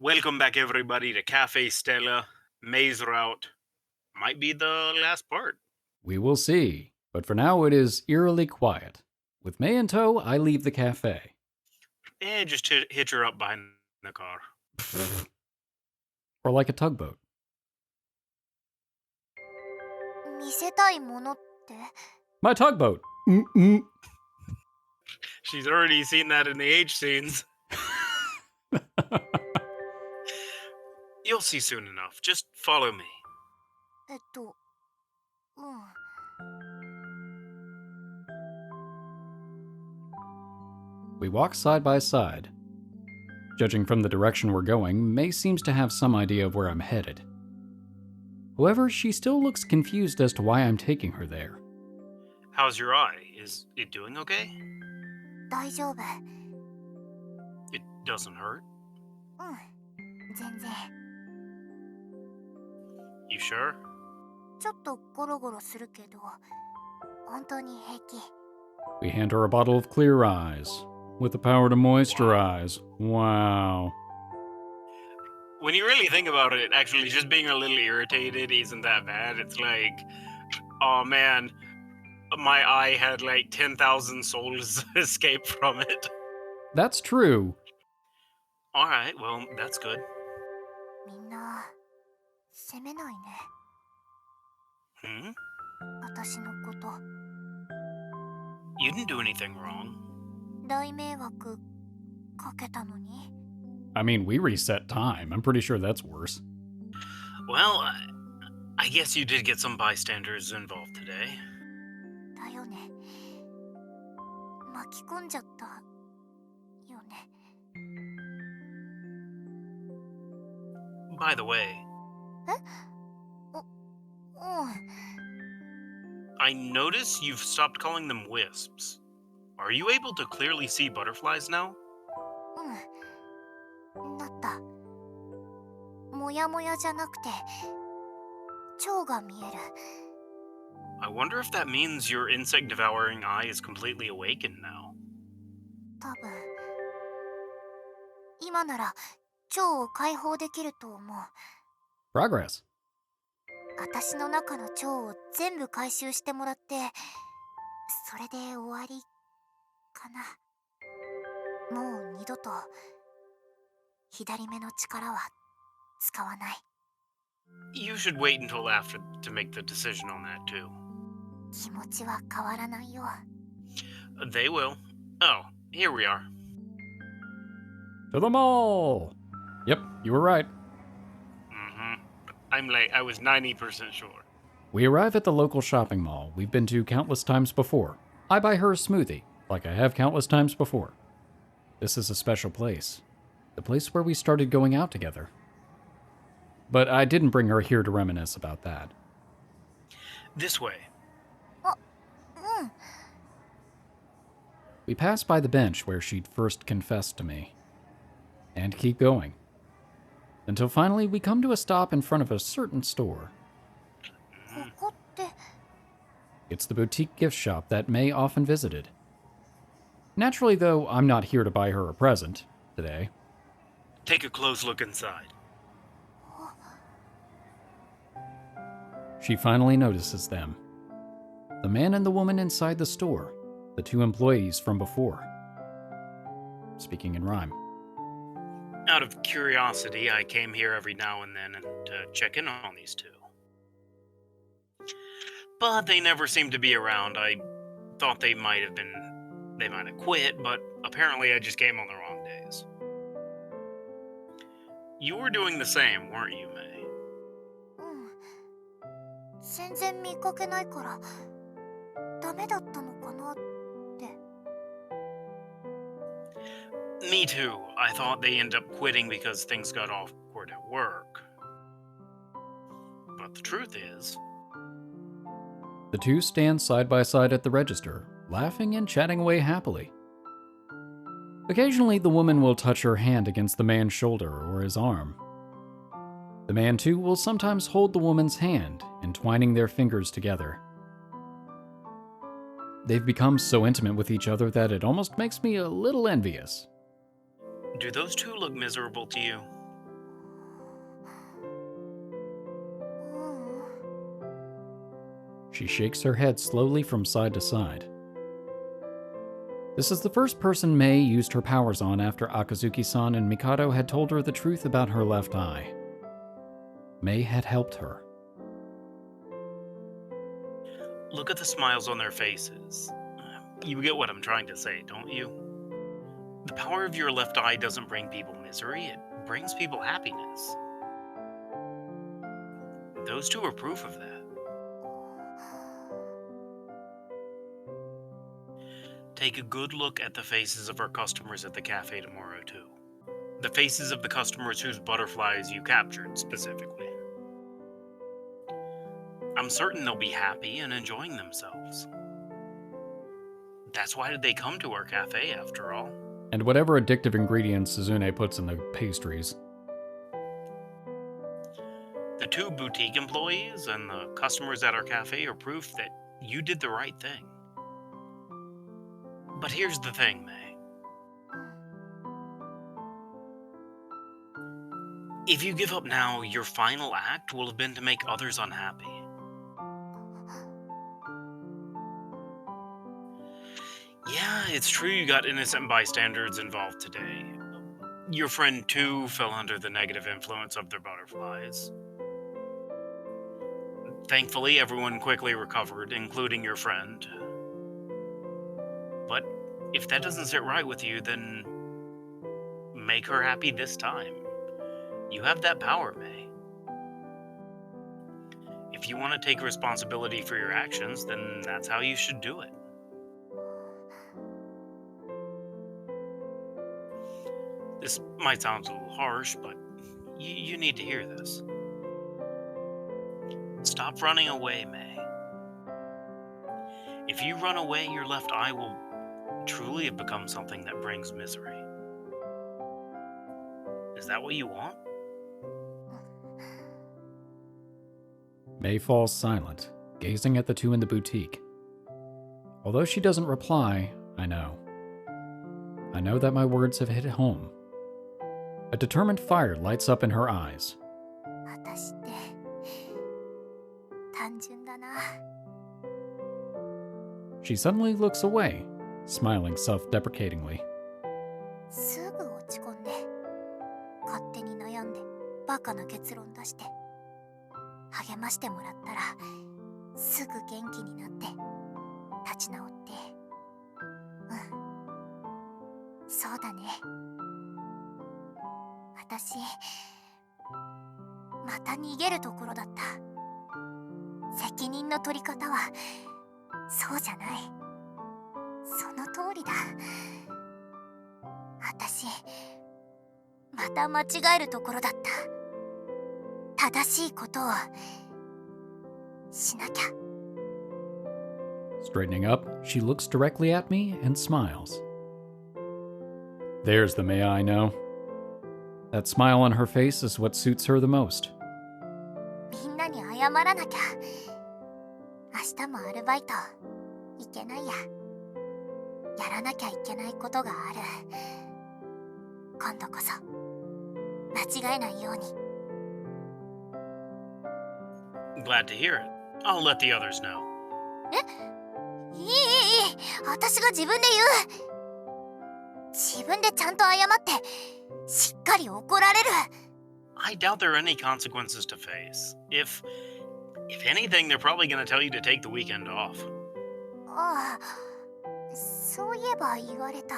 Welcome back, everybody, to Café Stella. Maze route might be the last part. We will see, but for now it is eerily quiet. With May in tow, I leave the cafe. And just hitch her up behind the car. Or like a tugboat. 見せたいものって My tugboat! She's already seen that in the H scenes. You'll see soon enough. Just follow me. うん。We walk side by side. Judging from the direction we're going, May seems to have some idea of where I'm headed. However, she still looks confused as to why I'm taking her there. How's your eye? Is it doing okay? 大丈夫。It doesn't hurt? うん。全然。You sure? ちょっとゴロゴロするけど、本当に平気。We hand her a bottle of Clear Eyes, with the power to moisturize. Wow. When you really think about it, actually, just being a little irritated isn't that bad. It's like, oh man, my eye had like 10,000 souls escape from it. That's true. Alright, well, that's good. みんな、責めないね。Hmm? 私のこと。You didn't do anything wrong. 大迷惑かけたのに。I mean, we reset time. I'm pretty sure that's worse. Well, I guess you did get some bystanders involved today. だよね。巻き込んじゃったよね。By the way, うん。 I notice you've stopped calling them wisps. Are you able to clearly see butterflies now? うん。なった。もやもやじゃなくて、蝶が見える。I wonder if that means your insect-devouring eye is completely awakened now. 多分。今なら、蝶を解放できると思う。 Progress. 私の中の蝶を全部回収してもらって、それで終わりかな。もう二度と左目の力は使わない。 You should wait until after to make the decision on that, too. 気持ちは変わらないよ。 They will. Oh, here we are. To the mall! Yep, you were right. I'm late. I was 90% sure. We arrive at the local shopping mall we've been to countless times before. I buy her a smoothie, like I have countless times before. This is a special place. The place where we started going out together. But I didn't bring her here to reminisce about that. This way. うん。 We pass by the bench where she'd first confessed to me. And keep going. Until finally we come to a stop in front of a certain store. ここって。 It's the boutique gift shop that May often visited. Naturally, though, I'm not here to buy her a present today. Take a close look inside. She finally notices them. The man and the woman inside the store, the two employees from before. Speaking in rhyme. Out of curiosity, I came here every now and then to check in on these two. But they never seemed to be around. I thought they might have quit, but apparently I just came on the wrong days. You were doing the same, weren't you, May? うん。全然見かけないから、ダメだったのかなって。 Me too. I thought they ended up quitting because things got awkward at work. But the truth is... The two stand side by side at the register, laughing and chatting away happily. Occasionally, the woman will touch her hand against the man's shoulder or his arm. The man, too, will sometimes hold the woman's hand, entwining their fingers together. They've become so intimate with each other that it almost makes me a little envious. Do those two look miserable to you? She shakes her head slowly from side to side. This is the first person Mei used her powers on after Akazuki-san and Mikado had told her the truth about her left eye. Mei had helped her. Look at the smiles on their faces. You get what I'm trying to say, don't you? The power of your left eye doesn't bring people misery, it brings people happiness. Those two are proof of that. Take a good look at the faces of our customers at the cafe tomorrow, too. The faces of the customers whose butterflies you captured, specifically. I'm certain they'll be happy and enjoying themselves. That's why they come to our cafe, after all. And whatever addictive ingredients Suzune puts in the pastries. The two boutique employees and the customers at our cafe are proof that you did the right thing. But here's the thing, May. If you give up now, your final act will have been to make others unhappy. Yeah, it's true you got innocent bystanders involved today. Your friend, too, fell under the negative influence of their butterflies. Thankfully, everyone quickly recovered, including your friend. But if that doesn't sit right with you, then make her happy this time. You have that power, May. If you want to take responsibility for your actions, then that's how you should do it. This might sound a little harsh, but you need to hear this. Stop running away, May. If you run away, your left eye will truly have become something that brings misery. Is that what you want? Mei falls silent, gazing at the two in the boutique. Although she doesn't reply, I know. I know that my words have hit home. A determined fire lights up in her eyes. 私って単純だな。 She suddenly looks away, smiling self-deprecatingly. すぐ落ち込んで勝手に悩んでバカな結論出して励ましてもらったらすぐ元気になって立ち直って、そうだね。私また逃げるところだった。責任の取り方はそうじゃない。その通りだ。私また間違えるところだった。正しいことをしなきゃ。 Straightening up, she looks directly at me and smiles. There's the Mei I know. That smile on her face is what suits her the most. みんなに謝らなきゃ。明日もアルバイト行けないや。やらなきゃいけないことがある。今度こそ間違えないように。 Glad to hear it. I'll let the others know. いい。私が自分で言う。自分でちゃんと謝ってしっかり怒られる。 I doubt there are any consequences to face. If anything, they're probably going to tell you to take the weekend off. ああ、そういえば言われた。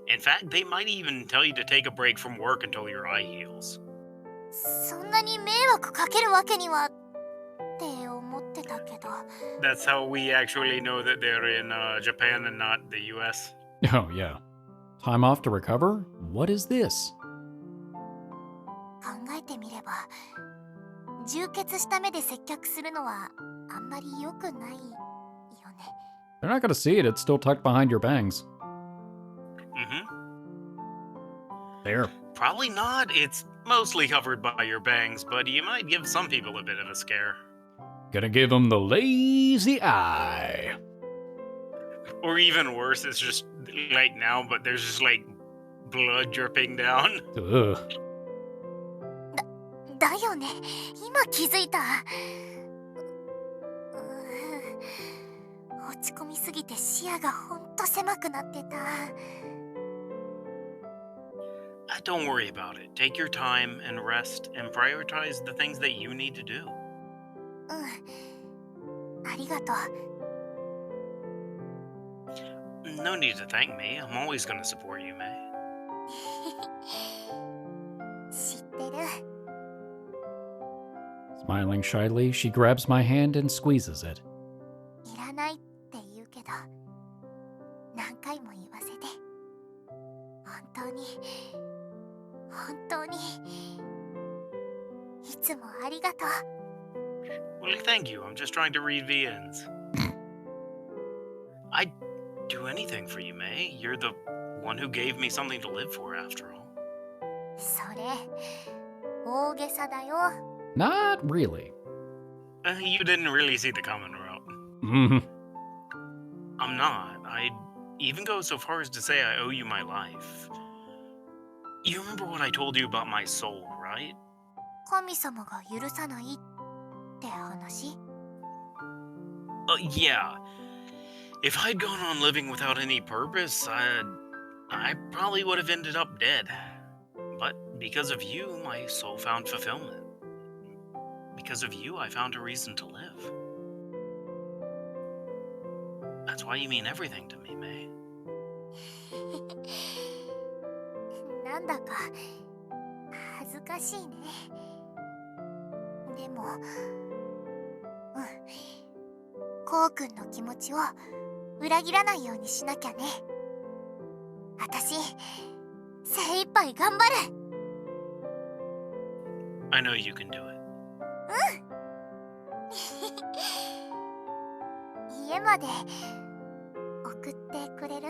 In fact, they might even tell you to take a break from work until your eye heals. そんなに迷惑かけるわけにはって思ってたけど。 That's how we actually know that they're in Japan and not the US. Oh, yeah. Time off to recover? What is this? 考えてみれば充血した目で接客するのはあんまり良くないよね。 They're not gonna see it, it's still tucked behind your bangs. There. Probably not. It's mostly covered by your bangs, but you might give some people a bit of a scare. Gonna give him the lazy eye. Or even worse, it's just like now, but there's just like blood dripping down. Ugh. だよね。今気づいた。落ち込みすぎて視野がほんと狭くなってた。Don't worry about it. Take your time and rest and prioritize the things that you need to do. ありがとう。 No need to thank me. I'm always going to support you, May. 知ってる。 Smiling shyly, she grabs my hand and squeezes it. いらないって言うけど、何回も言わせて。本当にいつもありがとう。 Well, thank you. I'm just trying to read the ends. I'd do anything for you, May. You're the one who gave me something to live for, after all. それ大げさだよ。 Not really. You didn't really see the common route. Mhm. I'm not. I'd even go so far as to say I owe you my life. You remember what I told you about my soul, right? 神様が許さないって話？ Yeah. If I'd gone on living without any purpose, I probably would have ended up dead. But because of you, my soul found fulfillment. Because of you, I found a reason to live. That's why you mean everything to me, May. なんだか恥ずかしいね。でも、こうくんの気持ちを裏切らないようにしなきゃね。私、精一杯頑張る。 I know you can do it. 家まで送ってくれる？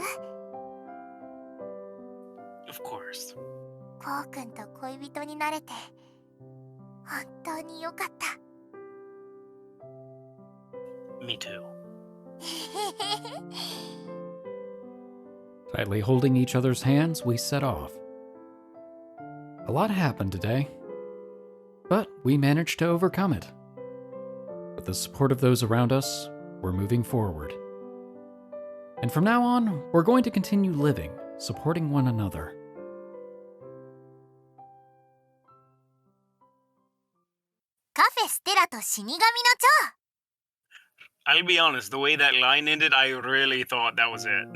Of course. こうくんと恋人になれて本当によかった。 Me too. Tightly holding each other's hands, we set off. A lot happened today, but we managed to overcome it. With the support of those around us, we're moving forward. And from now on, we're going to continue living, supporting one another. Café Stella と死神の蝶。 I'll be honest, the way that line ended, I really thought that was it.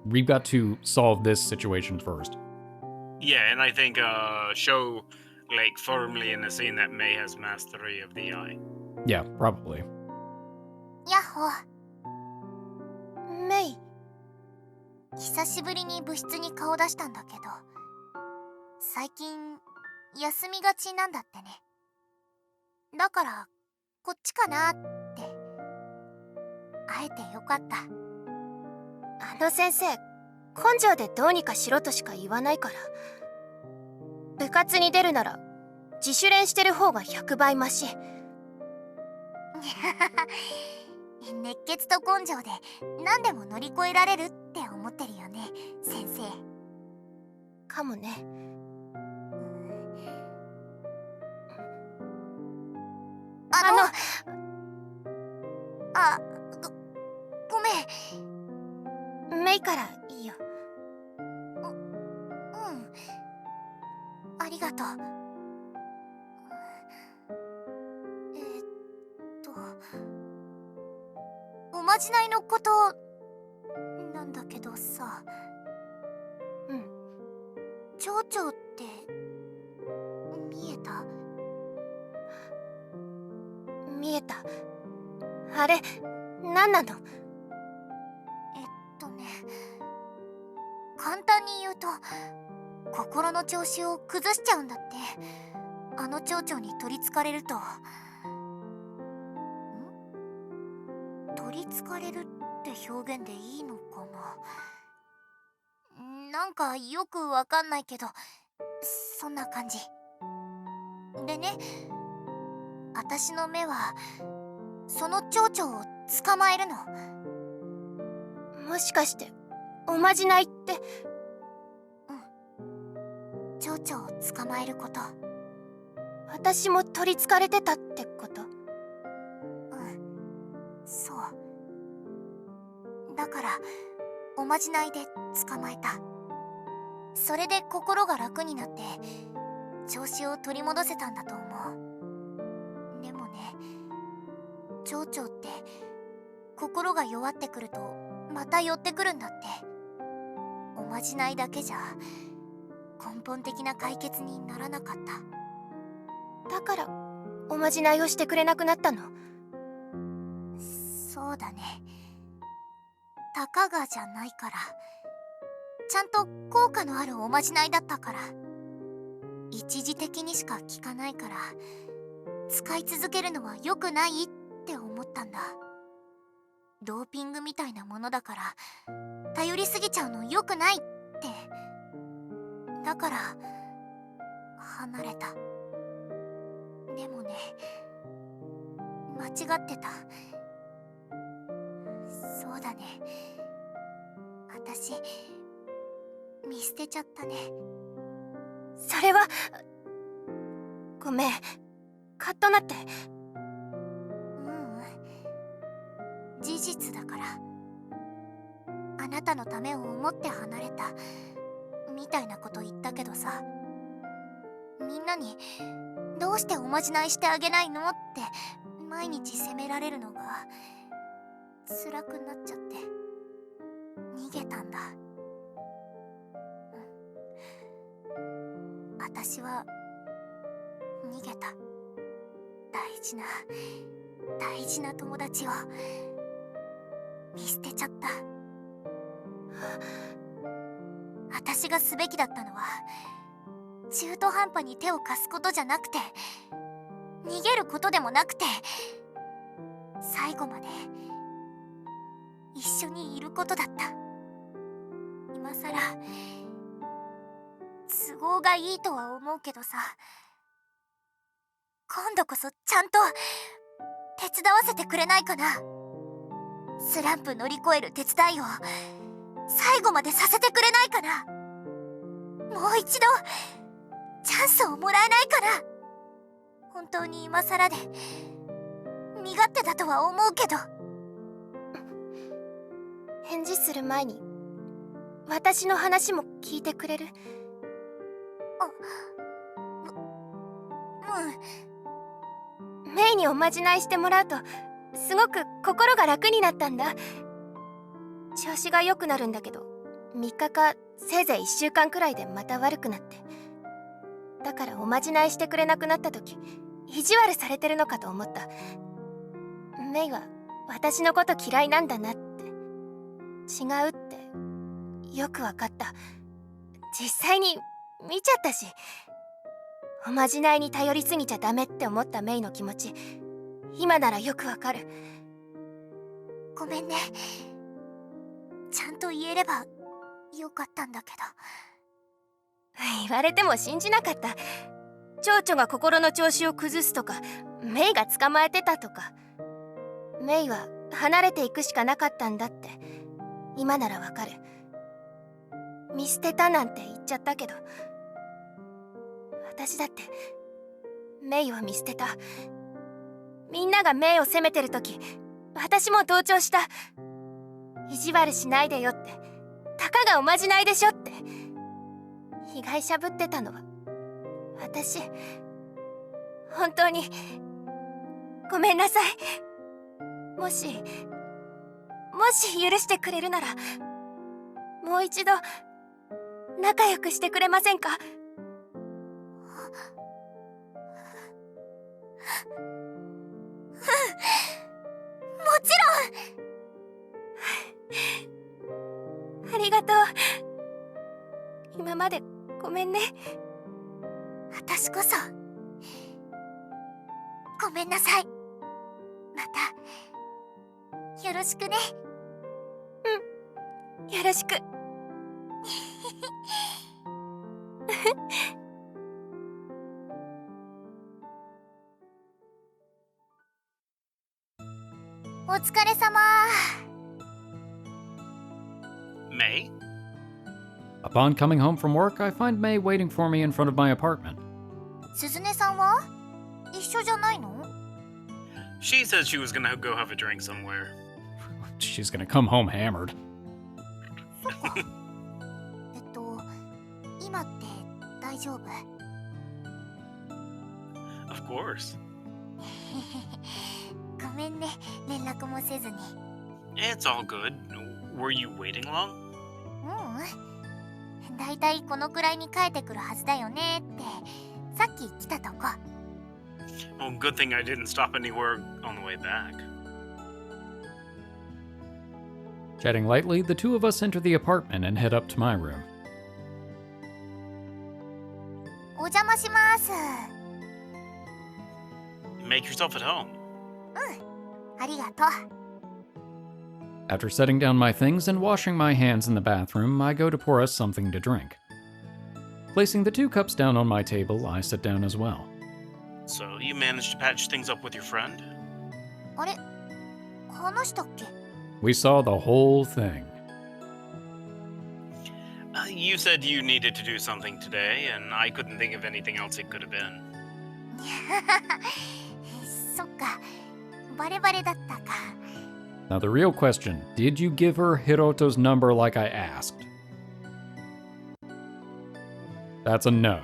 We've got to solve this situation first. Yeah, and I think show like firmly in the scene that May has mastery of the eye. Yeah, probably. やっほー。メイ、久しぶりに部室に顔出したんだけど、最近休みがちなんだってね。だからこっちかなって。会えてよかった。あの先生、根性でどうにかしろとしか言わないから。部活に出るなら自主練してる方が100倍マシ。熱血と根性で何でも乗り越えられるって思ってるよね、先生。かもね。ごめん。メイからいいよ。ありがとう。おまじないのことなんだけどさ。蝶々って見えた？見えた。あれ、何なの？簡単に言うと心の調子を崩しちゃうんだって。あの蝶々に取りつかれると。取りつかれるって表現でいいのかな。なんかよくわかんないけど、そんな感じでね。私の目はその蝶々を捕まえるの。もしかしておまじないって？蝶々を捕まえること。私も取りつかれてたってこと？そう。だからおまじないで捕まえた。それで心が楽になって調子を取り戻せたんだと思う。でもね、蝶々って心が弱ってくるとまた寄ってくるんだって。おまじないだけじゃ根本的な解決にならなかった。だからおまじないをしてくれなくなったの？そうだね。たかがじゃないから、ちゃんと効果のあるおまじないだったから。一時的にしか効かないから、使い続けるのは良くないって思ったんだ。ドーピングみたいなものだから頼りすぎちゃうの良くないって。だから離れた。でもね、間違ってた。そうだね、私見捨てちゃったね。それはごめん、カッとなって。事実だから。あなたのためを思って離れたみたいなこと言ったけどさ、みんなにどうしておまじないしてあげないのって毎日責められるのが辛くなっちゃって逃げたんだ。私は逃げた。大事な友達を見捨てちゃった。私がすべきだったのは中途半端に手を貸すことじゃなくて、逃げることでもなくて、最後まで一緒にいることだった。今さら都合がいいとは思うけどさ、今度こそちゃんと手伝わせてくれないかな。スランプ乗り越える手伝いを最後までさせてくれないかな。もう一度チャンスをもらえないかな。本当に今さらで身勝手だとは思うけど。返事する前に私の話も聞いてくれる？メイにおまじないしてもらうとすごく心が楽になったんだ。調子が良くなるんだけど、3日かせいぜい1週間くらいでまた悪くなって。だからおまじないしてくれなくなった時、意地悪されてるのかと思った。メイは私のこと嫌いなんだなって。違うってよくわかった。実際に見ちゃったし。おまじないに頼りすぎちゃダメって思ったメイの気持ち、今ならよくわかる。ごめんね。ちゃんと言えればよかったんだけど。言われても信じなかった。蝶々が心の調子を崩すとか、メイが捕まえてたとか。メイは離れていくしかなかったんだって今ならわかる。見捨てたなんて言っちゃったけど、私だってメイを見捨てた。みんながメイを責めてる時、私も同調した。意地悪しないでよって、たかがおまじないでしょって。被害者ぶってたのは私。本当にごめんなさい。もし許してくれるなら、もう一度仲良くしてくれませんか？もちろん。ありがとう。今までごめんね。私こそごめんなさい。またよろしくね。よろしく。お疲れ様。May? Upon coming home from work, I find May waiting for me in front of my apartment. 鈴音さんは一緒じゃないの？ She said she was gonna go have a drink somewhere. She's gonna come home hammered. そっか。今って大丈夫？ Of course. ごめんね、連絡もせずに。 It's all good. Were you waiting long? だいたいこのくらいに帰ってくるはずだよねってさっき来たとこ。 Well, good thing I didn't stop anywhere on the way back. Chatting lightly, the two of us enter the apartment and head up to my room. お邪魔します。 Make yourself at home. ありがとう。 After setting down my things and washing my hands in the bathroom, I go to pour us something to drink. Placing the 2 cups down on my table, I sit down as well. So, you managed to patch things up with your friend? あれ、話したっけ？ We saw the whole thing. You said you needed to do something today, and I couldn't think of anything else it could have been. そっか、バレバレだったか。 Now the real question, did you give her Hiroto's number like I asked? That's a no.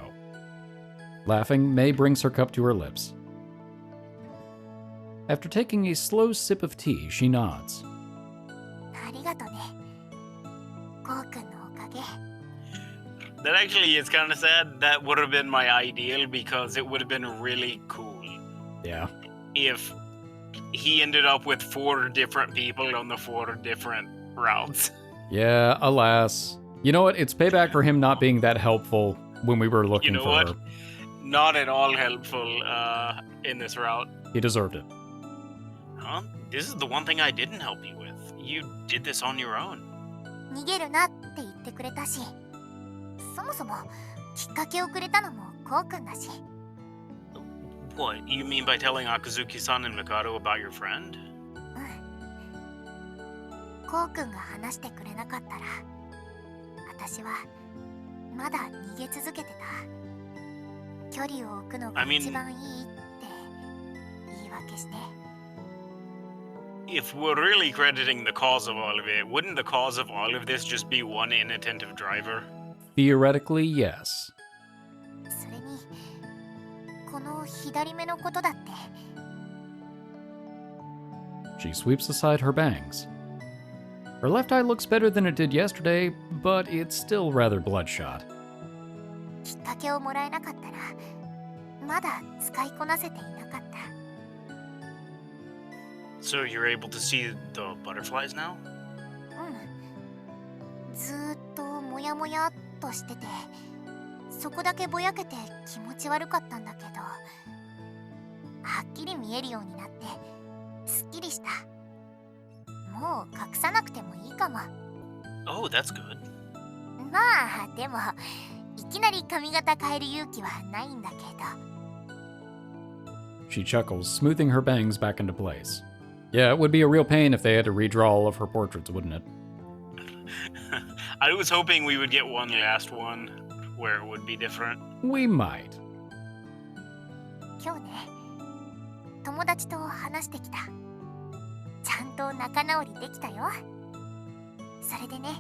Laughing, Mei brings her cup to her lips. After taking a slow sip of tea, she nods. ありがとね。ゴーくんのおかげ。 That actually is kind of sad. That would have been my ideal because it would have been really cool Yeah. if he ended up with 4 different people on the 4 different routes. Yeah, alas. You know what? It's payback for him not being that helpful when we were looking You know for what? her. Not at all helpful in this route. He deserved it. Huh? This is the one thing I didn't help you with. You did this on your own. 逃げるなって言ってくれたし、そもそもきっかけをくれたのもゴーくんだし。 What, you mean by telling Akazuki-san and Mikado about your friend? ゴーくんが話してくれなかったら、私はまだ逃げ続けてた。距離を置くのが一番いいって言い訳して。 If we're really crediting the cause of all of it, wouldn't the cause of all of this just be one inattentive driver? Theoretically, yes. それに、この左目のことだって。 She sweeps aside her bangs. Her left eye looks better than it did yesterday, but it's still rather bloodshot. きっかけをもらえなかったら、まだ使いこなせていなかった。 So you're able to see the butterflies now? ずーっとモヤモヤっとしてて、そこだけぼやけて気持ち悪かったんだけど、はっきり見えるようになってすっきりした。もう隠さなくてもいいかも。 Oh, that's good. まあでもいきなり髪型変える勇気はないんだけど。 She chuckles, smoothing her bangs back into place. Yeah, it would be a real pain if they had to redraw all of her portraits, wouldn't it? I was hoping we would get one last one where it would be different. We might. 今日ね、友達と話してきた。ちゃんと仲直りできたよ。それでね、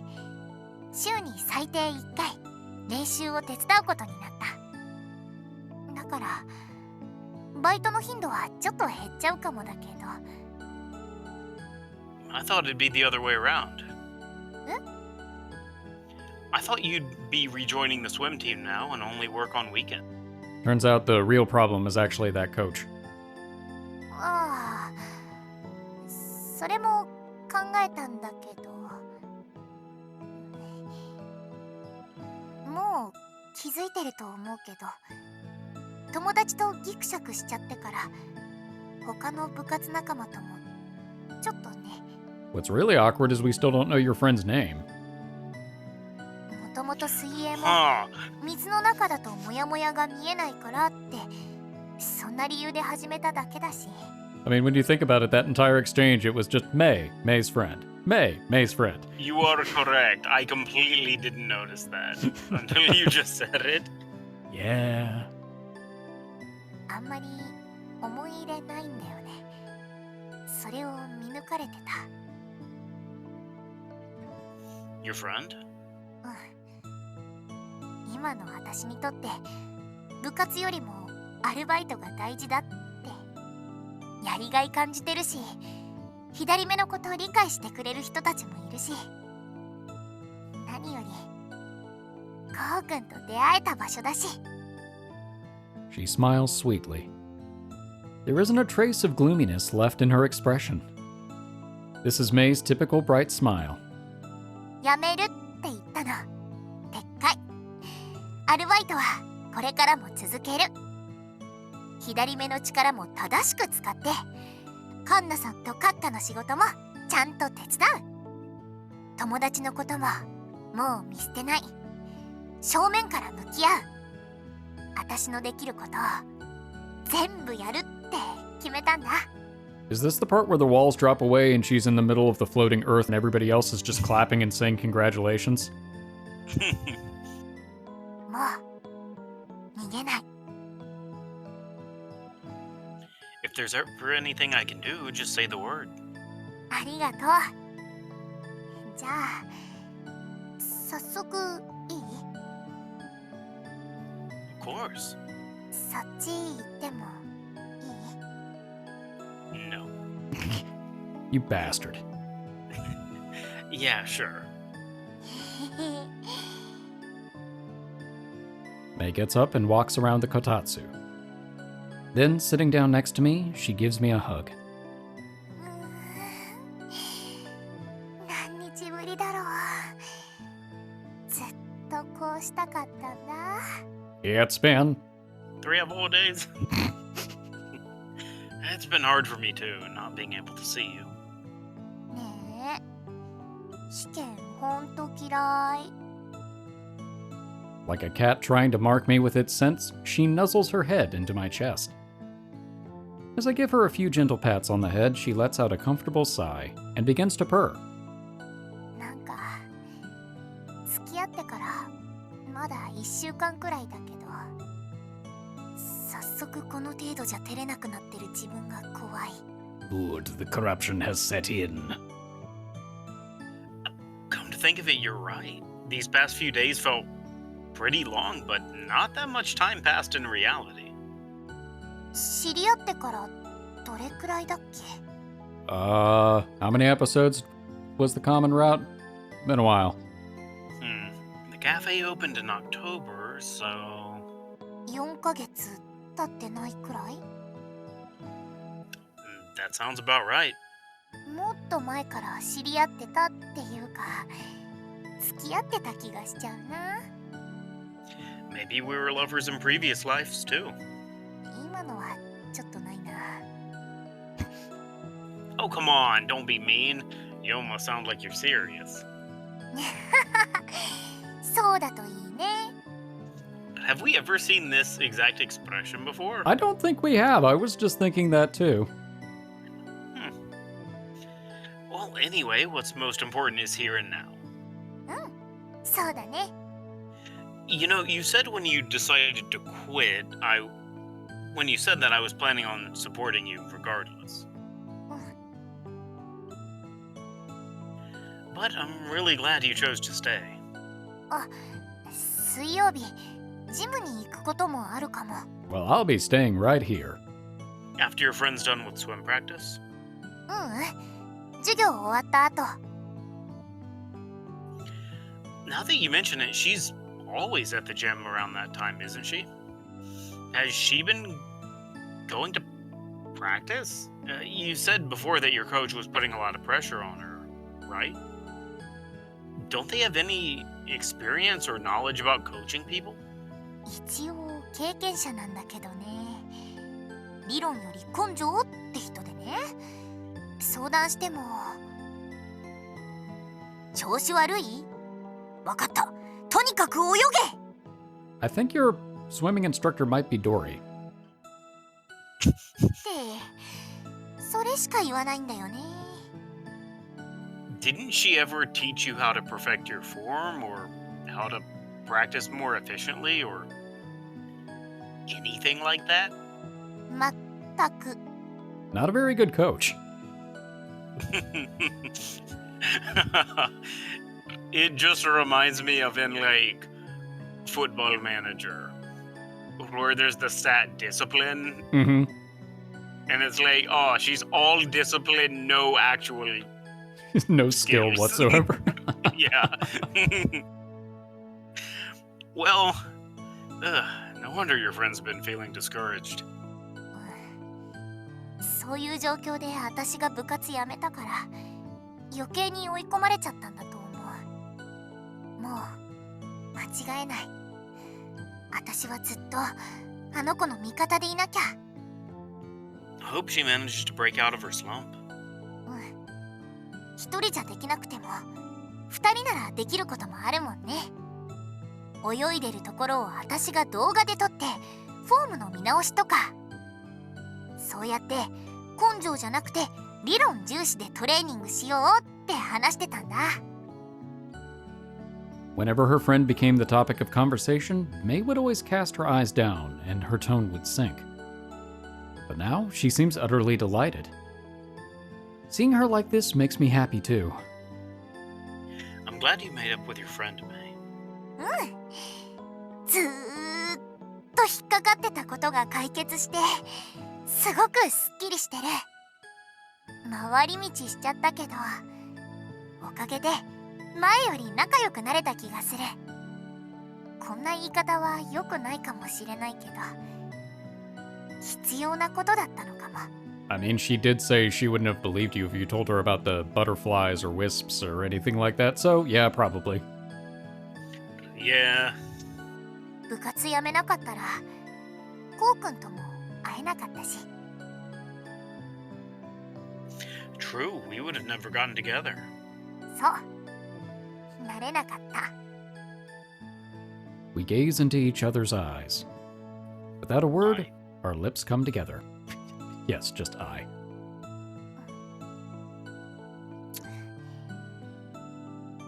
週に最低1回練習を手伝うことになった。だからバイトの頻度はちょっと減っちゃうかもだけど。 I thought it'd be the other way around. Eh? I thought you'd be rejoining the swim team now and only work on weekend. Turns out the real problem is actually that coach. ああ、それも考えたんだけど、もう気づいてると思うけど、友達とギクシャクしちゃってから他の部活仲間ともちょっとね。 What's really awkward is we still don't know your friend's name. もともと水泳も Huh. 水の中だとモヤモヤが見えないからってそんな理由で始めただけだし。 I mean, when you think about it, that entire exchange, it was just May's friend. May's friend. You are correct. I completely didn't notice that until you just said it. Yeah. あんまり思い入れないんだよね。それを見抜かれてた。 Your friend? 今の私にとって部活よりもアルバイトが大事だってやりがい感じてるし、左目のことを理解してくれる人たちもいるし、何よりこうくんと出会えた場所だし。 She smiles sweetly. There isn't a trace of gloominess left in her expression. This is May's typical bright smile. やめるって言ったの。撤回。アルバイトはこれからも続ける。左目の力も正しく使ってカンナさんとカッカの仕事もちゃんと手伝う。友達のことももう見捨てない。正面から向き合う。私のできることを全部やるって決めたんだ。 Is this the part where the walls drop away and she's in the middle of the floating earth and everybody else is just clapping and saying congratulations? もう逃げない。 If there's ever anything I can do, just say the word. ありがとう。じゃあ早速いい？ Of course. そっち行ってもいい？ No. You bastard. Yeah, sure. May gets up and walks around the kotatsu. Then, sitting down next to me, she gives me a hug. 何日ぶりだろう。ずっとこうしたかったんだ。 Yeah, it's been. 3 whole days? It's been hard for me too, not being able to see you. ねえ、試験ほんと嫌い。 Like a cat trying to mark me with its scent, she nuzzles her head into my chest. As I give her a few gentle pats on the head, she lets out a comfortable sigh and begins to purr. なんか付き合ってからまだ1週間くらいだけど、早速この程度じゃ照れなくなってる自分が怖い。 Good, the corruption has set in. Come to think of it, you're right. These past few days felt pretty long, but not that much time passed in reality. 知り合ってからどれくらいだっけ？ How many episodes was the common route? Been a while. The cafe opened in October, so... 4ヶ月経ってないくらい？ That sounds about right. もっと前から知り合ってたっていうか、付き合ってた気がしちゃうな。 Maybe we were lovers in previous lives, too. 今のはちょっとないな。 Oh, come on, don't be mean. You almost sound like you're serious. そうだといいね。 Have we ever seen this exact expression before? I don't think we have. I was just thinking that too. Well, anyway, what's most important is here and now. そうだね。 You know, you said when you decided to quit, when you said that, I was planning on supporting you regardless. But I'm really glad you chose to stay. 水曜日、ジムに行くこともあるかも。 Well, I'll be staying right here. After your friend's done with swim practice? 授業終わった後。 Now that you mention it, she's always at the gym around that time, isn't she? Has she been going to practice? You said before that your coach was putting a lot of pressure on her, right? Don't they have any experience or knowledge about coaching people? 一応経験者なんだけどね。理論より根性って人でね。相談しても調子悪い？わかった。とにかく泳げ。 I think your swimming instructor might be Dory. ってそれしか言わないんだよね。 Didn't she ever teach you how to perfect your form or how to practice more efficiently or anything like that? まったく。 Not a very good coach. It just reminds me of in like Football Manager, where there's the stat discipline, Mm-hmm. and it's like, oh, she's all discipline, no actual No skill skills. whatsoever. Yeah. Well, no wonder your friend's been feeling discouraged. そういう状況で私が部活やめたから余計に追い込まれちゃったんだと思う。もう間違えない。私はずっとあの子の味方でいなきゃ。I hope she manages to break out of her slump. 一人じゃできなくても二人ならできることもあるもんね。泳いでるところを私が動画で撮ってフォームの見直しとか。そうやって根性じゃなくて理論重視でトレーニングしようって話してたんだ。Whenever her friend became the topic of conversation, May would always cast her eyes down and her tone would sink. But now she seems utterly delighted. Seeing her like this makes me happy too. I'm glad you made up with your friend, May. ずーっと引っかかってたことが解決してすごくすっきりしてる。回り道しちゃったけどおかげで前より仲良くなれた気がする。こんな言い方は良くないかもしれないけど必要なことだったのかも。I mean, she did say she wouldn't have believed you if you told her about the butterflies or wisps or anything like that, so yeah, probably. Yeah. 部活やめなかったらこうくんとも会えなかったし。True, we would have never gotten together. そうなれなかった。We gaze into each other's eyes. Without a word, Eye. our lips come together. Yes, just I.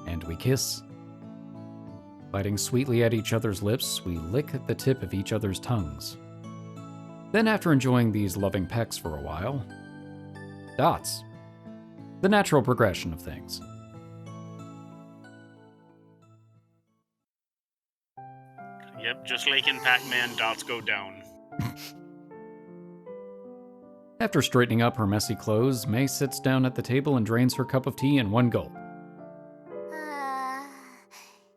And we kiss. Biting sweetly at each other's lips, we lick at the tip of each other's tongues. Then, after enjoying these loving pecks for a while, dots. The natural progression of things. Yep, just like in Pac-Man, dots go down. After straightening up her messy clothes, May sits down at the table and drains her cup of tea in one gulp. あ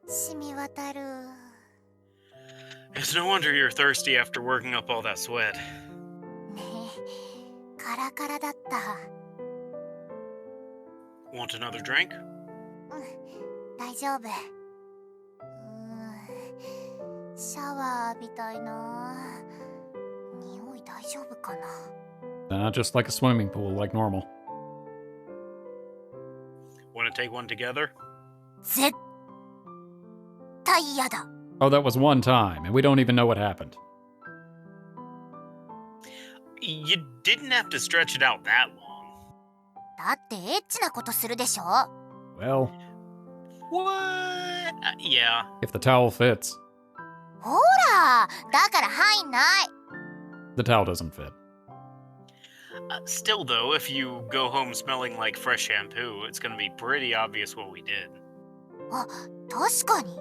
ー染み渡る。 It's no wonder you're thirsty after working up all that sweat. ねえカラカラだった。 Want another drink? 大丈夫。シャワー浴びたいな。匂い大丈夫かな。 Just like a swimming pool, like normal. Want to take one together? 絶対嫌だ。 Oh, that was one time, and we don't even know what happened. You didn't have to stretch it out that long. だってエッチなことするでしょ。 Well, What? Yeah. if the towel fits. ほらだから入んない。 The towel doesn't fit. Still, though, if you go home smelling like fresh shampoo, it's gonna be pretty obvious what we did. あ、確かに。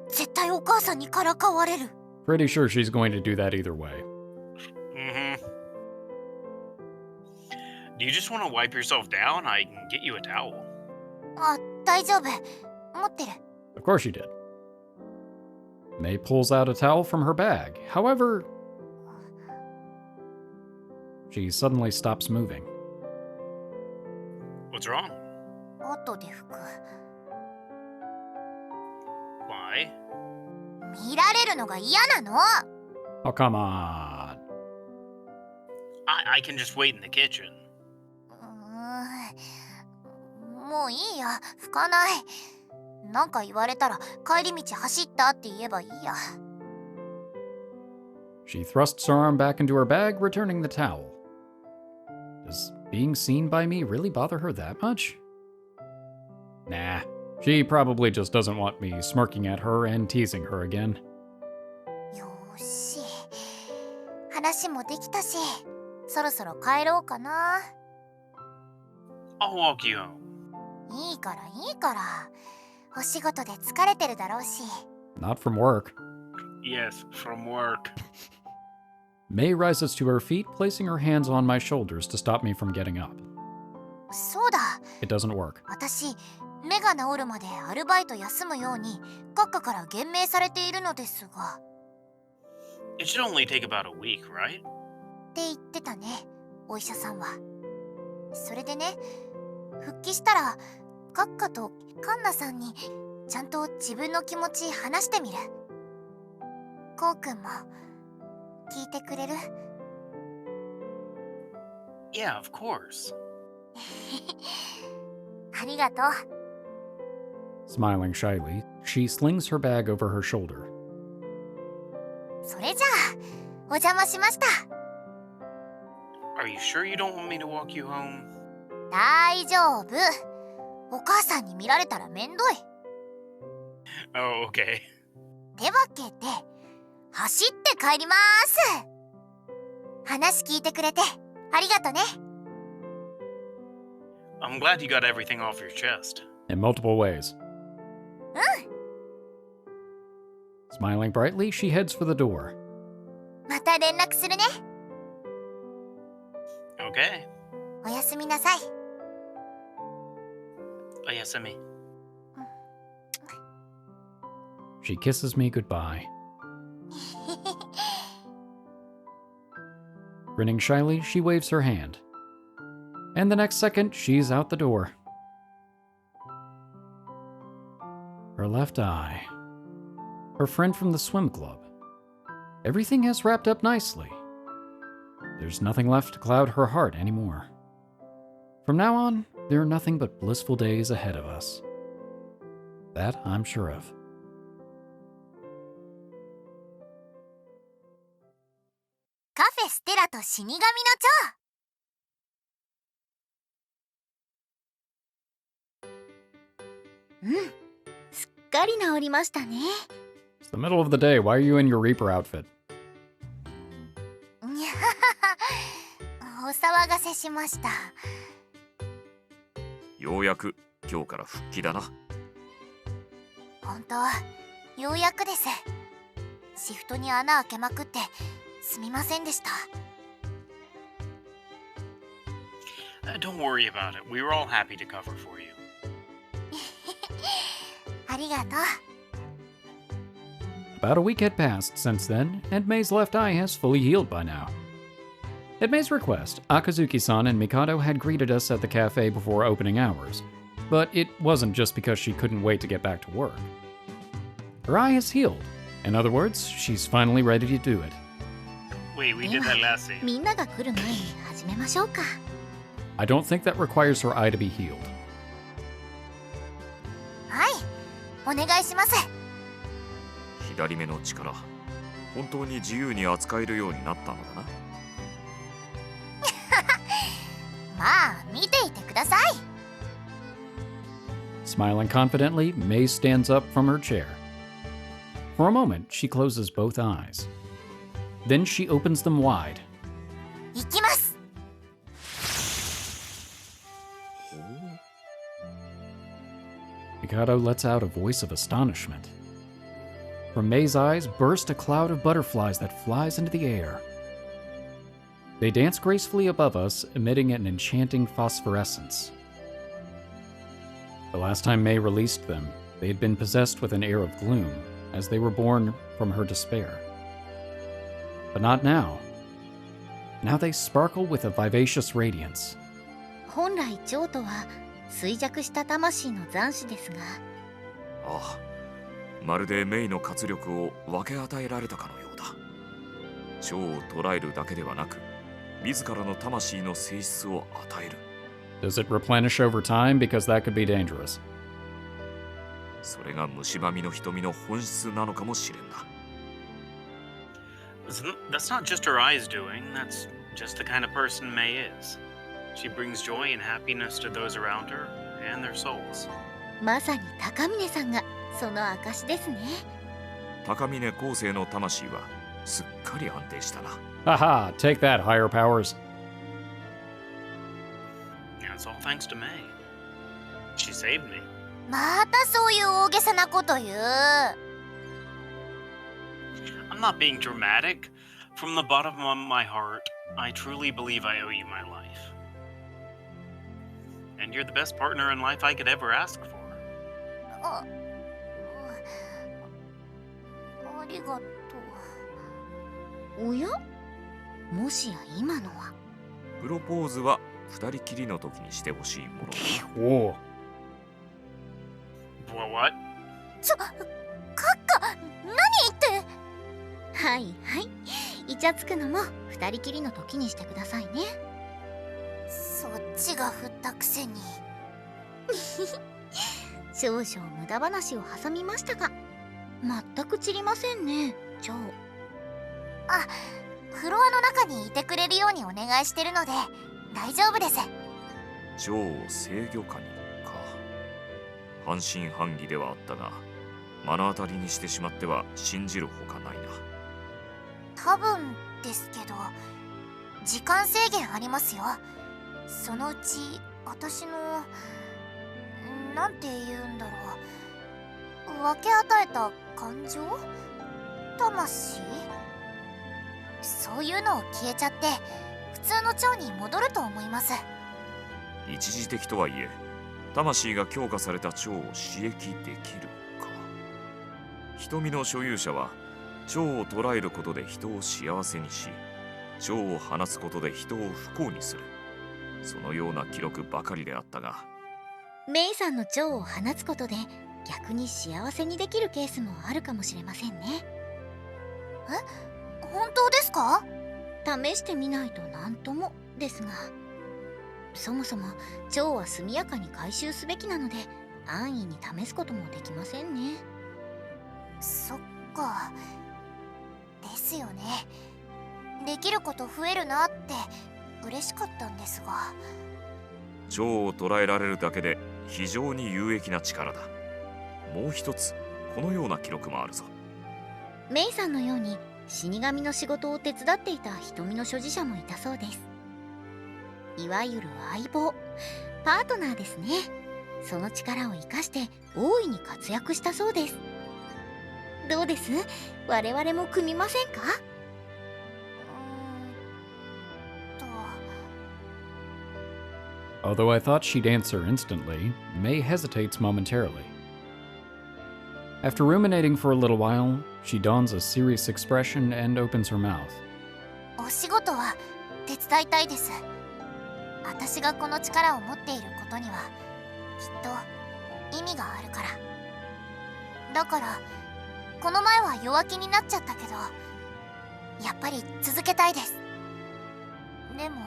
絶対お母さんにからかわれる。 Pretty sure she's going to do that either way. Mm-hmm. Do you just want to wipe yourself down? I can get you a towel. あ、大丈夫。持ってる。 Of course she did. May pulls out a towel from her bag. However, she suddenly stops moving. What's wrong? 後で拭く。 Why? 見られるのが嫌なの。 Oh, come on. I can just wait in the kitchen. もういいや、拭かない。なんか言われたら帰り道走ったって言えばいいや。 She thrusts her arm back into her bag, returning the towel. Does being seen by me really bother her that much? Nah, she probably just doesn't want me smirking at her and teasing her again. よーし。話もできたし、そろそろ帰ろうかな。I'll walk you home. いいからいいから。お仕事で疲れてるだろうし。 Not from work. Yes, from work. May rises to her feet, placing her hands on my shoulders to stop me from getting up. そうだ。 It doesn't work. 私、目が治るまでアルバイト休むように閣下から厳命されているのですが。 It should only take about a week, right? って言ってたね、お医者さんは。それでね、復帰したら閣下とカンナさんにちゃんと自分の気持ち話してみる。こうくんも聞いてくれる？ Yeah, of course. ありがとう。 Smiling shyly, she slings her bag over her shoulder. それじゃあお邪魔しました。 Are you sure you don't want me to walk you home? 大丈夫。お母さんに見られたらめんどい。 Oh, okay. ってわけで走って帰ります。話聞いてくれてありがとね。 I'm glad you got everything off your chest. In multiple ways. Smiling brightly, she heads for the door. また連絡するね。 Okay. おやすみなさい。 Oyasumi. She kisses me goodbye. Grinning shyly, she waves her hand. And the next second, she's out the door. Her left eye. Her friend from the swim club. Everything has wrapped up nicely. There's nothing left to cloud her heart anymore. From now on, there are nothing but blissful days ahead of us. That I'm sure of. カフェステラと死神の蝶。すっかり治りましたね。 It's the middle of the day. Why are you in your Reaper outfit? にゃははは。お騒がせしました。ようやく今日から復帰だな。本当、ようやくです。シフトに穴開けまくってすみませんでした。 Don't worry about it. We were all happy to cover for you. ありがとう。 About a week had passed since then, and Mei's left eye has fully healed by now. At Mei's request, Akazuki-san and Mikado had greeted us at the cafe before opening hours, but it wasn't just because she couldn't wait to get back to work. Her eye has healed. In other words, she's finally ready to do it. Wait, we did that last scene. みんなが来る前に始めましょうか。 I don't think that requires her eye to be healed. はい、お願いします。 左目の力、本当に自由に扱えるようになったのだな。まあ、見ていてください。 Smiling confidently, Mei stands up from her chair. For a moment, she closes both eyes. Then she opens them wide. 行きます。 Mikado lets out a voice of astonishment. From Mei's eyes burst a cloud of butterflies that flies into the air. They dance gracefully above us, emitting an enchanting phosphorescence. The last time Mei released them, they had been possessed with an air of gloom, as they were born from her despair. But not now. Now they sparkle with a vivacious radiance. 本来蝶とは衰弱した魂の残滓ですが。ああ、まるでメイの活力を分け与えられたかのようだ。蝶を捉えるだけではなく、自らの魂の性質を与える。Does it replenish over time? Because that could be dangerous. それが虫歯みの瞳の本質なのかもしれんな。That's not just her eyes doing, that's just the kind of person Mei is. She brings joy and happiness to those around her and their souls. まさに高峰さんがその証ですね。高峰恒生の魂はすっかり安定したな。Haha, take that, higher powers. Yeah, it's all thanks to May. She saved me. またそういう大げさなこと言う。 I'm not being dramatic. From the bottom of my heart, I truly believe I owe you my life. And you're the best partner in life I could ever ask for. あありがとう。おや、もしや今のは。プロポーズは二人きりの時にしてほしいものだ。 Whoa. What? カッカ、何言って。はいはい、イチャつくのも二人きりの時にしてくださいね。そっちが振ったくせに。少々無駄話を挟みましたが、全く散りませんね、ジョー。あ、フロアの中にいてくれるようにお願いしてるので大丈夫です。ジョーを制御下にか。半信半疑ではあったが、目の当たりにしてしまっては信じるほかないな。多分ですけど、時間制限ありますよ。そのうち私のなんて言うんだろう、分け与えた感情、魂、そういうのを消えちゃって普通の蝶に戻ると思います。一時的とはいえ、魂が強化された蝶を刺激できるか。瞳の所有者は蝶を捉えることで人を幸せにし、蝶を放つことで人を不幸にする、そのような記録ばかりであったが、メイさんの蝶を放つことで逆に幸せにできるケースもあるかもしれませんね。え、本当ですか？試してみないと何ともですが、そもそも蝶は速やかに回収すべきなので安易に試すこともできませんね。そっか、ですよね。できること増えるなって嬉しかったんですが。蝶を捉えられるだけで非常に有益な力だ。もう一つこのような記録もあるぞ。メイさんのように死神の仕事を手伝っていた瞳の所持者もいたそうです。いわゆる相棒、パートナーですね。その力を生かして大いに活躍したそうです。どうです？我々も組みませんかAlthough I thought she'd answer instantly, May hesitates momentarily. After ruminating for a little while, she dons a serious expression and opens her mouth. お仕事は手伝いたいです。私がこの力を持っていることにはきっと意味があるから。だからこの前は弱気になっちゃったけど、やっぱり続けたいです。でも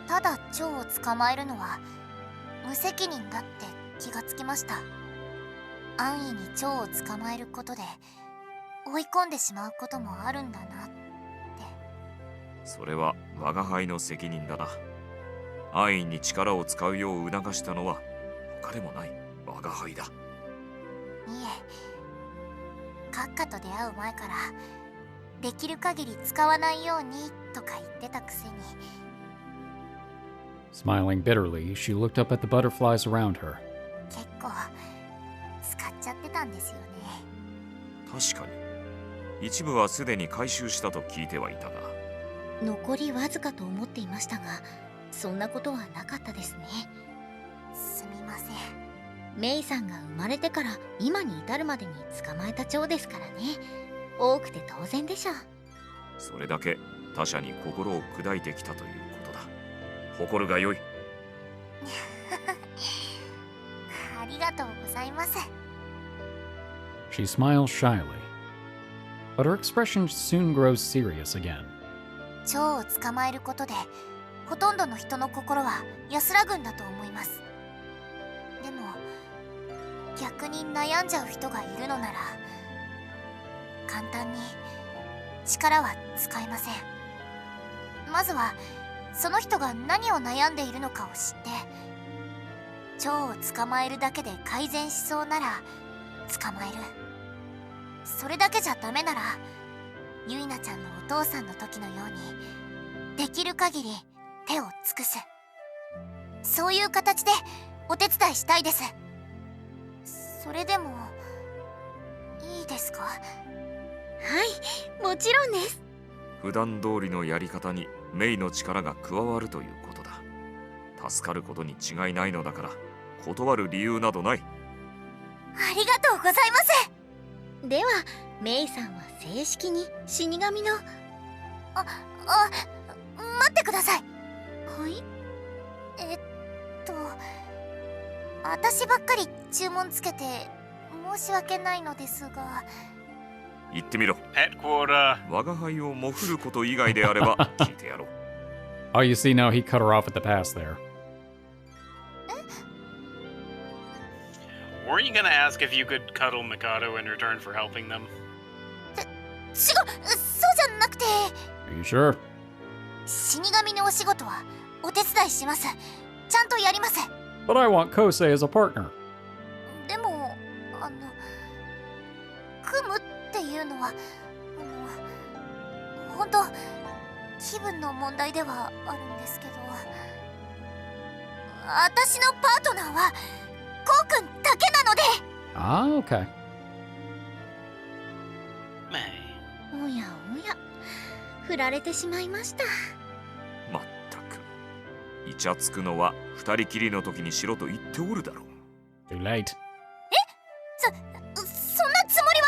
ただ蝶を捕まえるのは無責任だって気がつきました。安易に蝶を捕まえることで追い込んでしまうこともあるんだなって。それは我輩の責任だな。安易に力を使うよう促したのは他でもない我輩だ。いえ、閣下と出会う前からできる限り使わないようにとか言ってたくせに。Smiling bitterly, she looked up at the butterflies around her. 結構使っちゃってたんですよね。確かに一部はすでに回収したと聞いてはいたが、残りわずかと思っていましたが、そんなことはなかったですね。すみません。メイさんが生まれてから今に至るまでに捕まえた蝶ですからね。多くて当然でしょう。それだけ他者に心を砕いてきたということだ。誇るがよい。ありがとうございます。She smiles shyly, but her expression soon grows serious again. 蝶を捕まえることでほとんどの人の心は安らぐんだと思います。でも逆に悩んじゃう人がいるのなら簡単に力は使えません。まずはその人が何を悩んでいるのかを知って、蝶を捕まえるだけで改善しそうなら捕まえる。それだけじゃダメならゆいなちゃんのお父さんの時のようにできる限り手を尽くす。そういう形でお手伝いしたいです。それでもいいですか？はい、もちろんです。普段通りのやり方にメイの力が加わるということだ。助かることに違いないのだから断る理由などない。ありがとうございます。ではメイさんは正式に死神の。待ってください。はい。私ばっかり注文つけて申し訳ないのですが。言ってみろ。Pet quota. 我が輩をもふること以外であれば聞いてやろう。Oh, you see, now he cut her off at the pass there. Weren't you gonna ask if you could cuddle Mikado in return for helping them? そうじゃなくて、 Are you sure? 死神のお仕事はお手伝いします。ちゃんとやります。 But I want Kousei as a partner. でも組むっていうのは本当気分の問題ではあるんですけど、私のパートナーはコウ君だけなので。 Ah, okay. May. おやおや、振られてしまいました。まったく、イチャつくのは二人きりの時にしろと言っておるだろう。 Too late. そんなつもりは。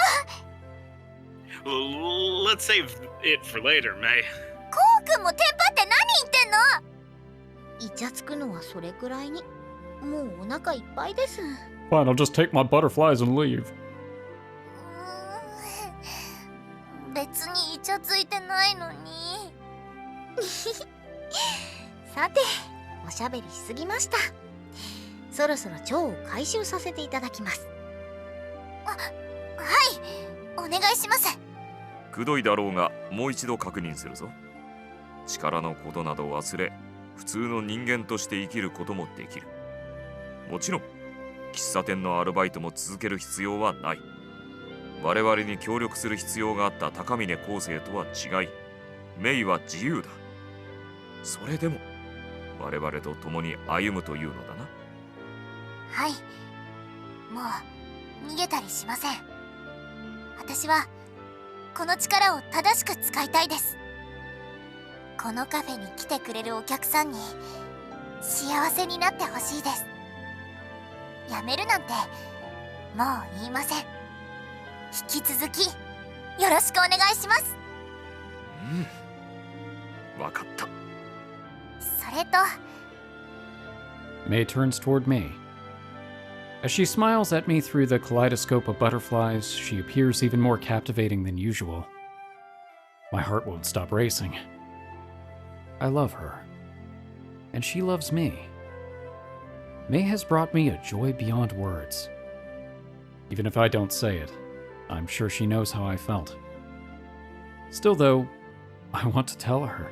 Let's save it for later, May. コウ君もテンパって何言ってんの？イチャつくのはそれくらいに。もうお腹いっぱいです。 Fine, I'll just take my butterflies and leave. 別にイチャついてないのに。さて、おしゃべりしすぎました。そろそろ蝶を回収させていただきます。はい、お願いします。くどいだろうがもう一度確認するぞ。力のことなど忘れ、普通の人間として生きることもできる。もちろん喫茶店のアルバイトも続ける必要はない。我々に協力する必要があった高峰康生とは違い、メイは自由だ。それでも我々と共に歩むというのだな。はい、もう逃げたりしません。私はこの力を正しく使いたいです。このカフェに来てくれるお客さんに幸せになってほしいです。やめるなんてもう言いません。引き続きよろしくお願いします。わかった。それと May turns toward me. As she smiles at me through the kaleidoscope of butterflies, she appears even more captivating than usual. My heart won't stop racing. I love her, and she loves me. May has brought me a joy beyond words. Even if I don't say it, I'm sure she knows how I felt. Still, though, I want to tell her.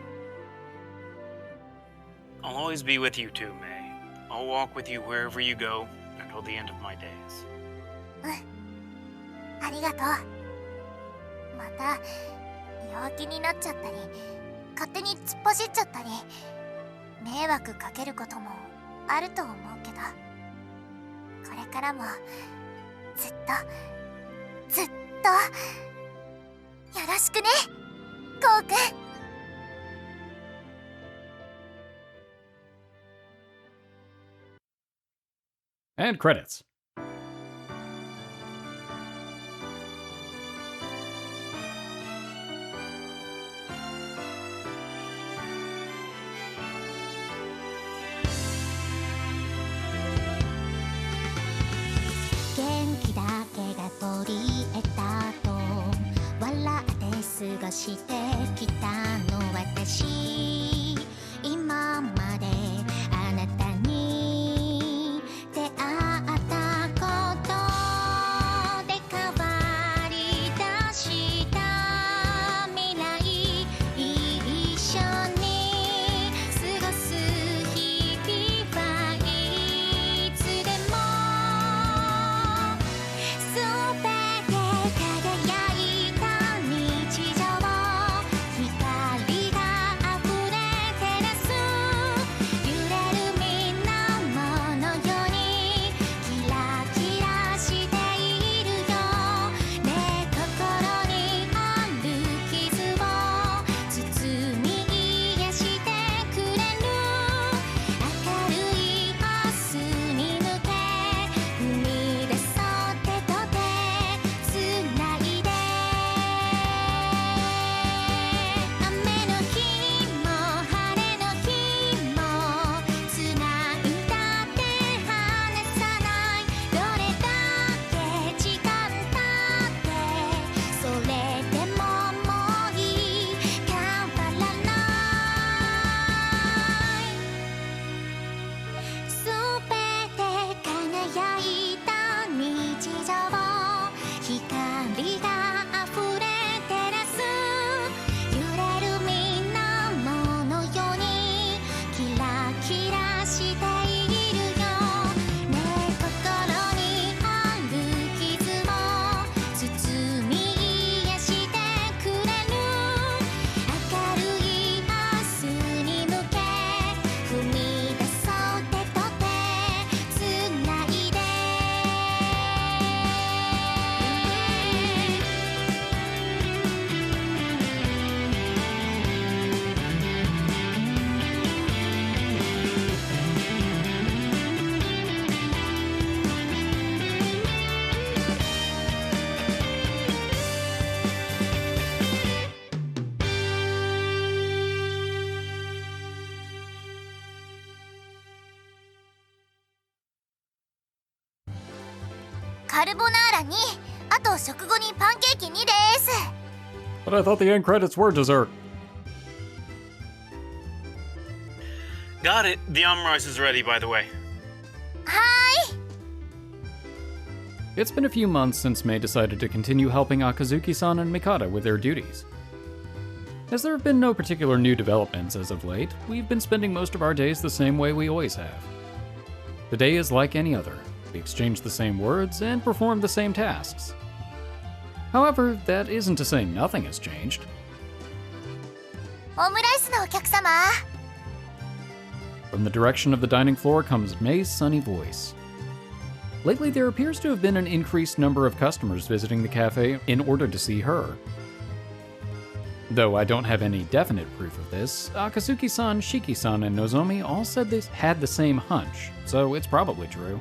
I'll always be with you too, May. I'll walk with you wherever you go until the end of my days. ありがとう。また弱気になっちゃったり、勝手に突っ走っちゃったり、迷惑かけることもあると思うけど、これからもずっとよろしくね、コウ君。And credits. Genkiだけが取り得たと笑って過ごしてきたの私。今まであなたに出会ったことで変わり出した未来、一緒に過ごす日々はいつでも全て輝いた日常、光カルボナーラに、あと食後にパンケーキ2です。 But I thought the end credits were dessert. Got it. The omurice is ready, by the way. はーい。 It's been a few months since Mei decided to continue helping Akazuki-san and Mikado with their duties. As there have been no particular new developments as of late, we've been spending most of our days the same way we always have. The day is like any other. We exchange the same words and perform the same tasks. However, that isn't to say nothing has changed. オムライスのお客様。 From the direction of the dining floor comes Mei's sunny voice. Lately, there appears to have been an increased number of customers visiting the cafe in order to see her. Though I don't have any definite proof of this, Akazuki-san, Shiki-san, and Nozomi all said they had the same hunch, so it's probably true.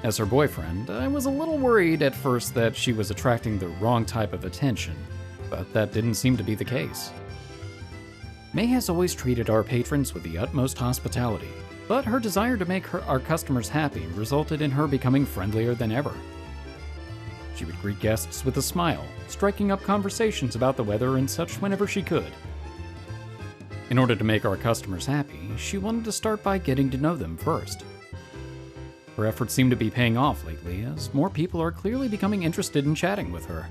As her boyfriend, I was a little worried at first that she was attracting the wrong type of attention, but that didn't seem to be the case. Mei has always treated our patrons with the utmost hospitality, but her desire to make our customers happy resulted in her becoming friendlier than ever. She would greet guests with a smile, striking up conversations about the weather and such whenever she could. In order to make our customers happy, she wanted to start by getting to know them first. Her efforts seem to be paying off lately, as more people are clearly becoming interested in chatting with her.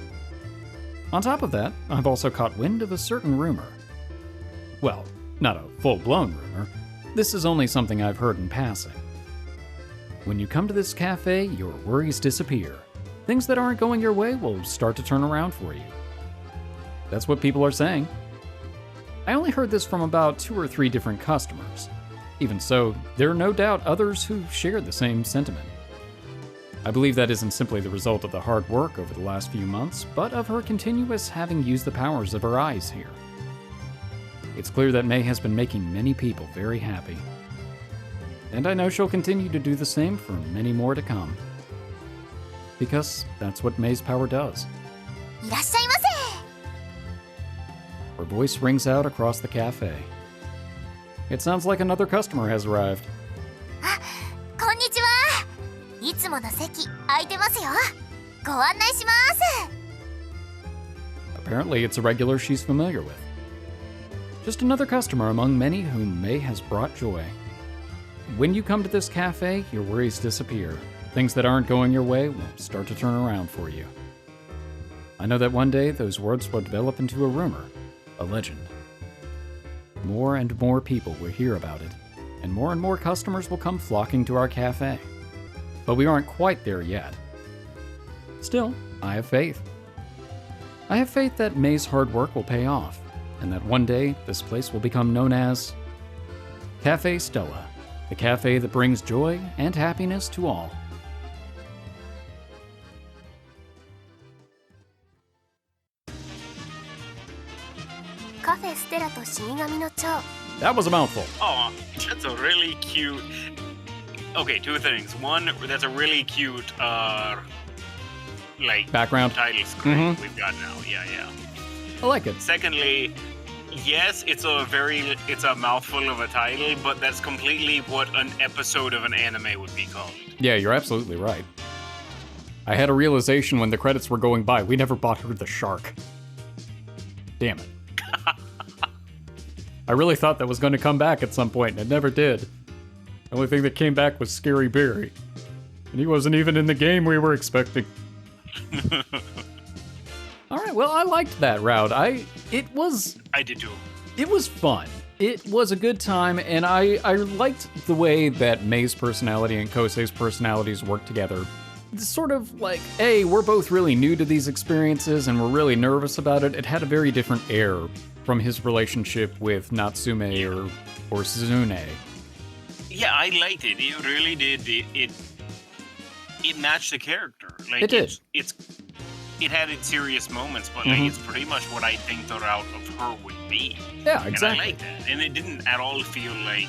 On top of that, I've also caught wind of a certain rumor. Well, not a full-blown rumor. This is only something I've heard in passing. When you come to this cafe, your worries disappear. Things that aren't going your way will start to turn around for you. That's what people are saying. I only heard this from about 2 or 3 different customers. Even so, there are no doubt others who share the same sentiment. I believe that isn't simply the result of the hard work over the last few months, but of her continuous having used the powers of her eyes here. It's clear that Mei has been making many people very happy. And I know she'll continue to do the same for many more to come. Because that's what Mei's power does. いらっしゃいませ。 Her voice rings out across the cafe. It sounds like another customer has arrived. こんにちは。いつもの席空いてますよ。ご案内します。 Apparently, it's a regular she's familiar with. Just another customer among many whom Mei has brought joy. When you come to this cafe, your worries disappear. Things that aren't going your way will start to turn around for you. I know that one day those words will develop into a rumor, a legend. More and more people will hear about it, and more customers will come flocking to our cafe. But we aren't quite there yet. Still, I have faith. I have faith that Mei's hard work will pay off, and that one day this place will become known as Café Stella, the cafe that brings joy and happiness to all. Café Stella と死神の蝶。 That was a mouthful. Oh, that's a really cute. Okay, 2 things. One, that's a really cute, like Background. title screen Mhm. we've got now. Yeah, yeah. I like it. Secondly, yes, it's a mouthful of a title, but that's completely what an episode of an anime would be called. Yeah, you're absolutely right. I had a realization when the credits were going by. We never bought her the shark. Damn it. I really thought that was going to come back at some point, and it never did. The only thing that came back was Scary Barry. And he wasn't even in the game we were expecting. Alright, well, I liked that route. I did too. It was fun. It was a good time, and I liked the way that Mei's personality and Kousei's personalities worked together. It's sort of like, hey, we're both really new to these experiences, and we're really nervous about it. It had a very different air from his relationship with Natsume or Suzune. Yeah, I liked it. It really did. It matched the character. Like, It did. It had its serious moments, but like it's pretty much what I think the route of her would be. Yeah, exactly. And I like that. And it didn't at all feel like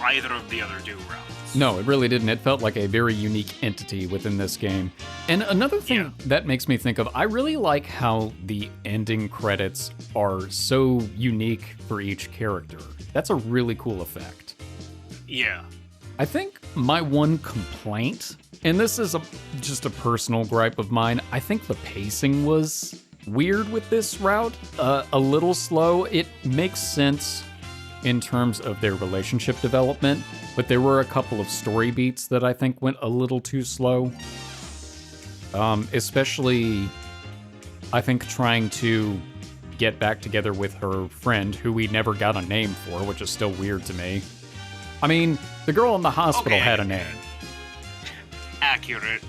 either of the other 2 routes. No, it really didn't. It felt like a very unique entity within this game. And another thing that makes me think of, I really like how the ending credits are so unique for each character. That's a really cool effect. Yeah. I think my one complaint, and this is just a personal gripe of mine, I think the pacing was weird with this route, a little slow. It makes sense in terms of their relationship development, but there were a couple of story beats that I think went a little too slow. Especially, I think trying to get back together with her friend, who we never got a name for, which is still weird to me. I mean, the girl in the hospital had a name. Accurate.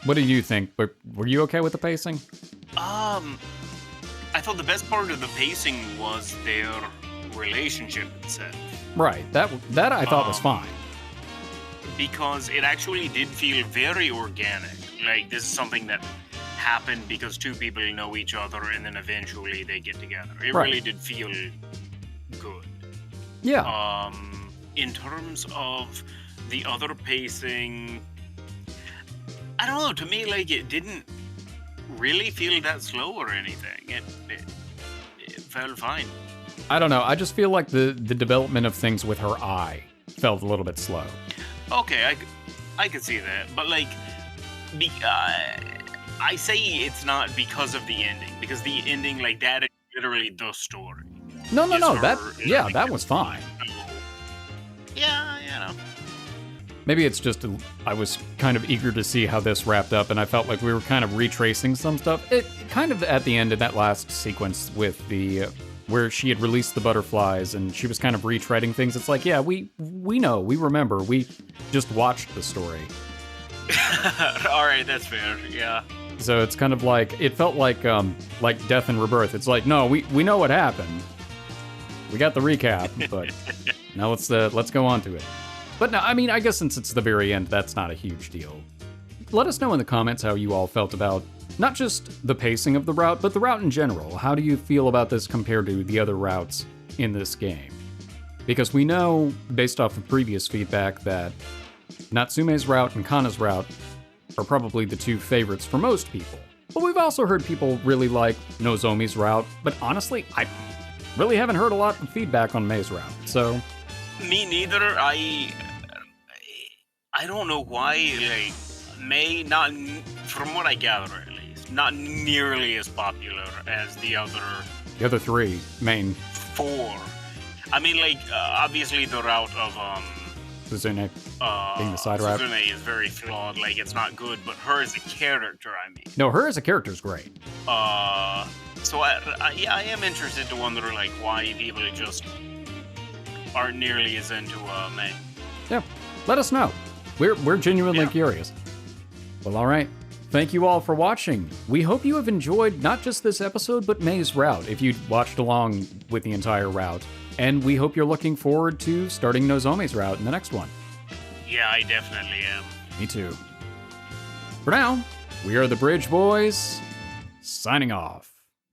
What do you think? Were you okay with the pacing? I thought the best part of the pacing was their relationship itself. Right, that I thought was fine. Because it actually did feel very organic. Like, this is something that happened because two people know each other and then eventually they get together. It Right. really did feel good. Yeah. In terms of the other pacing, I don't know, to me, like, it didn't really feel that slow or anything. It felt fine. I don't know. I just feel like the development of things with her eye felt a little bit slow. Okay, I could see that, but like, I say it's not because of the ending, because the ending, like, that is literally the story. No. Her, That was fine. Yeah, you know. Maybe it's just I was kind of eager to see how this wrapped up, and I felt like we were kind of retracing some stuff. It kind of at the end of that last sequence with the where she had released the butterflies and she was kind of retreading things. It's like, yeah, we know, we remember, we just watched the story. All right, that's fair. Yeah. So it's kind of like it felt like Death and Rebirth. It's like, no, we know what happened. We got the recap, but now let's go on to it. But no, I mean, I guess since it's the very end, that's not a huge deal. Let us know in the comments how you all felt about not just the pacing of the route, but the route in general. How do you feel about this compared to the other routes in this game? Because we know, based off of previous feedback, that Natsume's route and Kanna's route are probably the two favorites for most people. But we've also heard people really like Nozomi's route, but honestly, I really haven't heard a lot of feedback on Mei's route, so... Me neither. I don't know why, like, Mei, not, from what I gather at least, not nearly as popular as the other three main. four. I mean, like, obviously the route of, Suzune being the side route. Suzune is very flawed, like, it's not good, but her as a character, I mean. No, her as a character is great. So I am interested to wonder, like, why people just aren't nearly as into, Mei. Yeah, let us know. We're genuinely curious. Well, all right. Thank you all for watching. We hope you have enjoyed not just this episode, but Mei's route, if you watched along with the entire route. And we hope you're looking forward to starting Nozomi's route in the next one. Yeah, I definitely am. Me too. For now, we are the Bridge Boys, signing off.